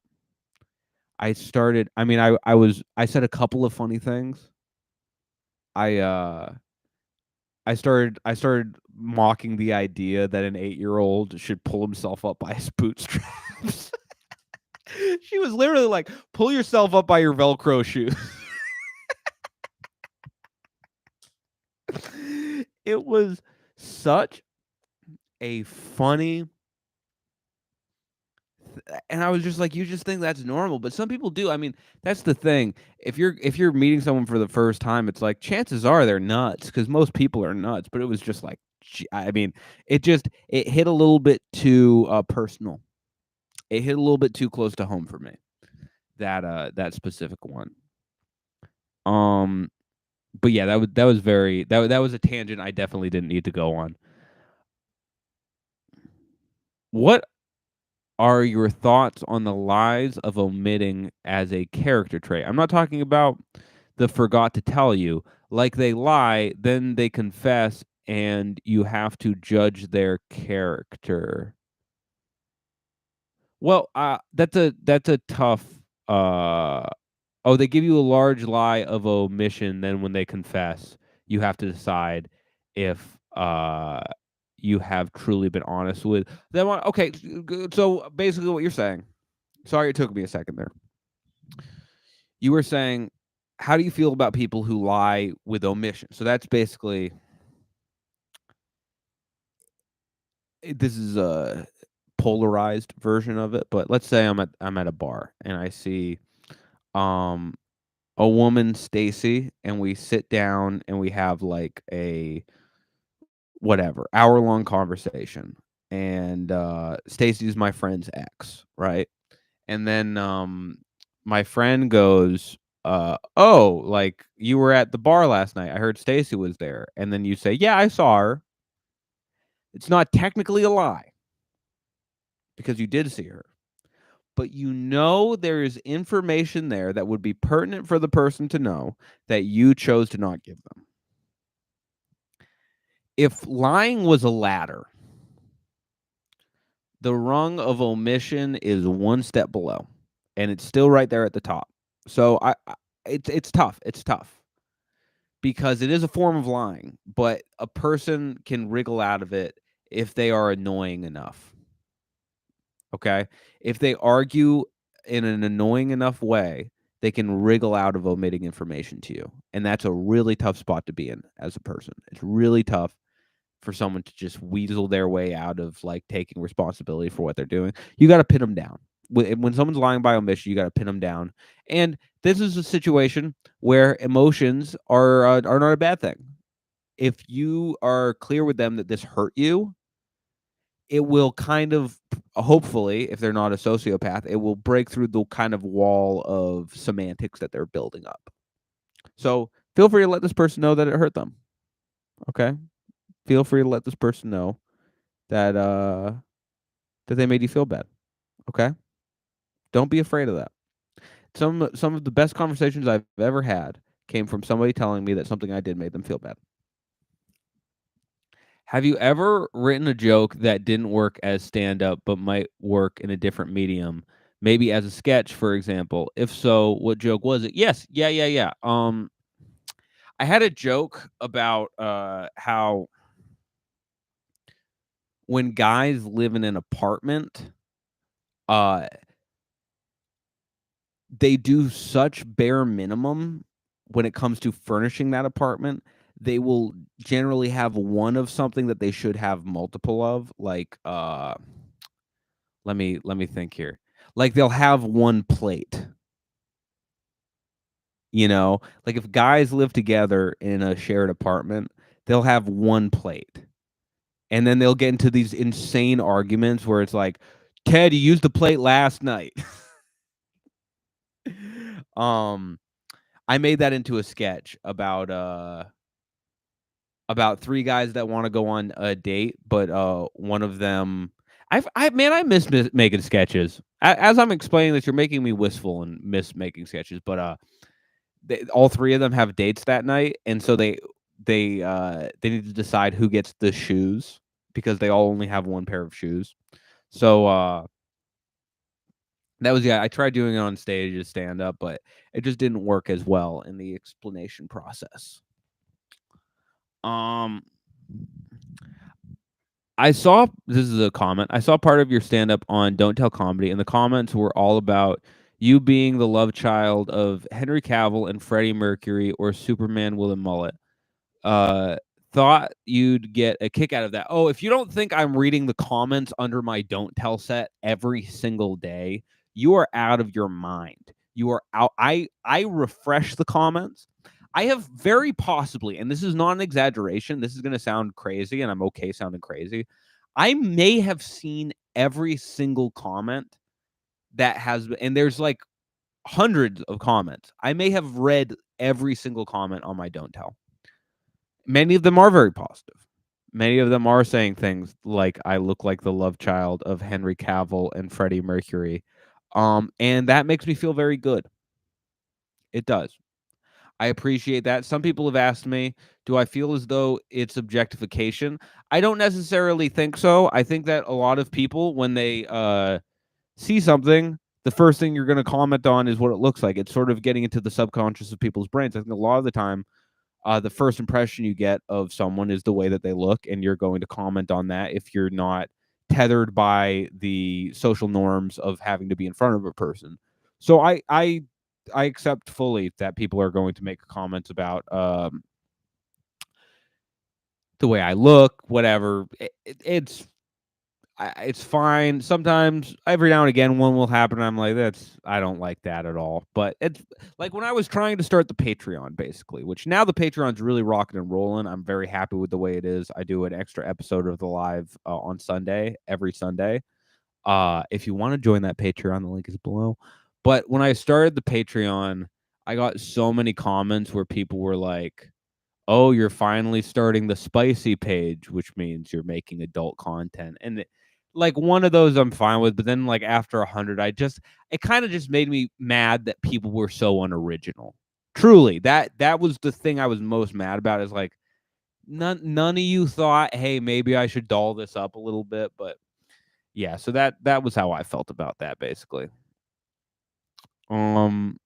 I said a couple of funny things. I I started mocking the idea that an 8-year-old should pull himself up by his bootstraps. She was literally like, "Pull yourself up by your Velcro shoes." It was such a funny and I was just like, "You just think that's normal," but some people do. I mean, that's the thing. If you're meeting someone for the first time, it's like chances are they're nuts because most people are nuts. But it was just like, I mean, it hit a little bit too personal. It hit a little bit too close to home for me. That specific one. Um, but yeah, that was very that was a tangent I definitely didn't need to go on. What are your thoughts on the lies of omitting as a character trait? I'm not talking about the forgot to tell you. Like they lie, then they confess, and you have to judge their character. Well, that's a tough. Uh, oh, they give you a large lie of omission. Then when they confess, you have to decide if you have truly been honest with them. Okay, so basically, what you're saying. Sorry, it took me a second there. You were saying, how do you feel about people who lie with omission? So that's basically this is a polarized version of it, but let's say I'm at a bar and I see um a woman, Stacy, and we sit down and we have like a whatever hour-long conversation. And Stacy's my friend's ex, right? And then my friend goes, "Oh, like you were at the bar last night. I heard Stacy was there." And then you say, "Yeah, I saw her." It's not technically a lie because you did see her, but you know there is information there that would be pertinent for the person to know that you chose to not give them. If lying was a ladder, the rung of omission is one step below, and it's still right there at the top. So it's tough. It's tough because it is a form of lying, but a person can wriggle out of it if they are annoying enough. Okay? If they argue in an annoying enough way, they can wriggle out of omitting information to you, and that's a really tough spot to be in as a person. It's really tough for someone to just weasel their way out of, like, taking responsibility for what they're doing. You gotta pin them down. When someone's lying by omission, you gotta pin them down, and this is a situation where emotions are not a bad thing. If you are clear with them that this hurt you, it will kind of, hopefully, if they're not a sociopath, it will break through the kind of wall of semantics that they're building up. So, feel free to let this person know that it hurt them, okay? Feel free to let this person know that, that they made you feel bad, okay? Don't be afraid of that. Some of the best conversations I've ever had came from somebody telling me that something I did made them feel bad. Have you ever written a joke that didn't work as stand-up, but might work in a different medium? Maybe as a sketch, for example? If so, what joke was it? Yes. Yeah. I had a joke about, how when guys live in an apartment, uh, they do such bare minimum when it comes to furnishing that apartment. They will generally have one of something that they should have multiple of, like, let me think here. Like, they'll have one plate, you know? Like, if guys live together in a shared apartment, they'll have one plate, and then they'll get into these insane arguments where it's like, "Ted, you used the plate last night." Um, I made that into a sketch about 3 guys that wanna go on a date, but, one of them I miss making sketches. As I'm explaining this, you're making me wistful and miss making sketches, but, all 3 of them have dates that night, and so they need to decide who gets the shoes because they all only have 1 pair of shoes. So, that was, yeah, I tried doing it on stage as stand-up, but it just didn't work as well in the explanation process. Um I saw this is a comment. I saw part of your stand-up on Don't Tell Comedy, and the comments were all about you being the love child of Henry Cavill and Freddie Mercury or Superman with a mullet. Uh, Thought you'd get a kick out of that. Oh, if you don't think I'm reading the comments under my Don't Tell set every single day, you are out of your mind. You are out. I refresh the comments. I have very possibly, and this is not an exaggeration, this is going to sound crazy, and I'm okay sounding crazy. I may have seen every single comment that has, and there's like hundreds of comments. I may have read every single comment on my Don't Tell. Many of them are very positive. Many of them are saying things like, "I look like the love child of Henry Cavill and Freddie Mercury." And that makes me feel very good. It does. I appreciate that. Some people have asked me, do I feel as though it's objectification? I don't necessarily think so. I think that a lot of people, when they see something, the first thing you're going to comment on is what it looks like. It's sort of getting into the subconscious of people's brains. I think a lot of the time, the first impression you get of someone is the way that they look, and you're going to comment on that if you're not tethered by the social norms of having to be in front of a person. So I accept fully that people are going to make comments about the way I look, whatever. It's fine. Sometimes, every now and again, one will happen. I'm like, I don't like that at all. But it's like when I was trying to start the Patreon, basically, which now the Patreon's really rocking and rolling. I'm very happy with the way it is. I do an extra episode of the live on Sunday, every Sunday. If you want to join that Patreon, the link is below. But when I started the Patreon, I got so many comments where people were like, "Oh, you're finally starting the spicy page, which means you're making adult content." And like one of those I'm fine with, but then like after 100, it kind of just made me mad that people were so unoriginal. Truly, that was the thing I was most mad about, is like, none of you thought, "Hey, maybe I should doll this up a little bit," but yeah, so that was how I felt about that, basically. Um,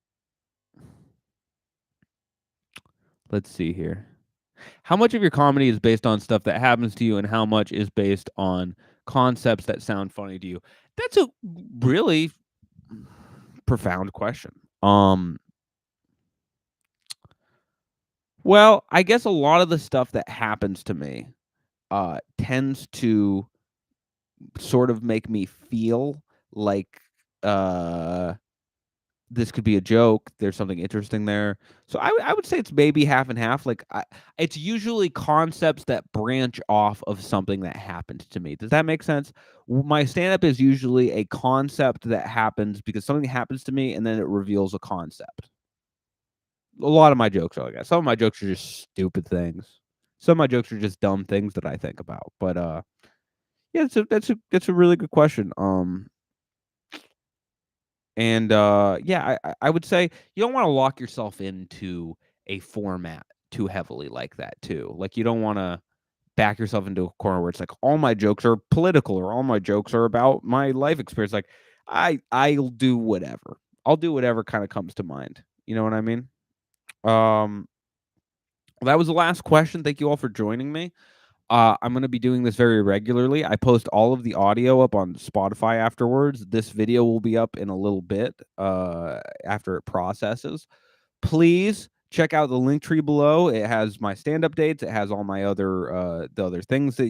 let's see here. How much of your comedy is based on stuff that happens to you, and how much is based on concepts that sound funny to you? That's a really profound question. Well, I guess a lot of the stuff that happens to me, tends to sort of make me feel like, uh, this could be a joke. There's something interesting there. So I would say it's maybe half and half. Like, it's usually concepts that branch off of something that happened to me. Does that make sense? My stand up is usually a concept that happens because something happens to me and then it reveals a concept. A lot of my jokes are like that. Some of my jokes are just stupid things. Some of my jokes are just dumb things that I think about. But yeah, that's a really good question. And, yeah, I would say you don't wanna lock yourself into a format too heavily like that too. Like, you don't wanna back yourself into a corner where it's like, all my jokes are political or all my jokes are about my life experience. Like, I'll do whatever. I'll do whatever kinda comes to mind. You know what I mean? Um, that was the last question. Thank you all for joining me. I'm gonna be doing this very regularly. I post all of the audio up on Spotify afterwards. This video will be up in a little bit, after it processes. Please check out the link tree below. It has my stand-up dates. It has all my other, the other things that,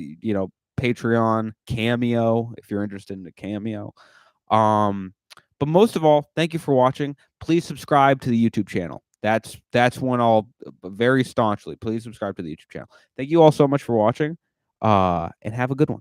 Patreon, Cameo, if you're interested in a Cameo. Um, but most of all, thank you for watching. Please subscribe to the YouTube channel. That's one I'll very staunchly. Please subscribe to the YouTube channel. Thank you all so much for watching, and have a good one.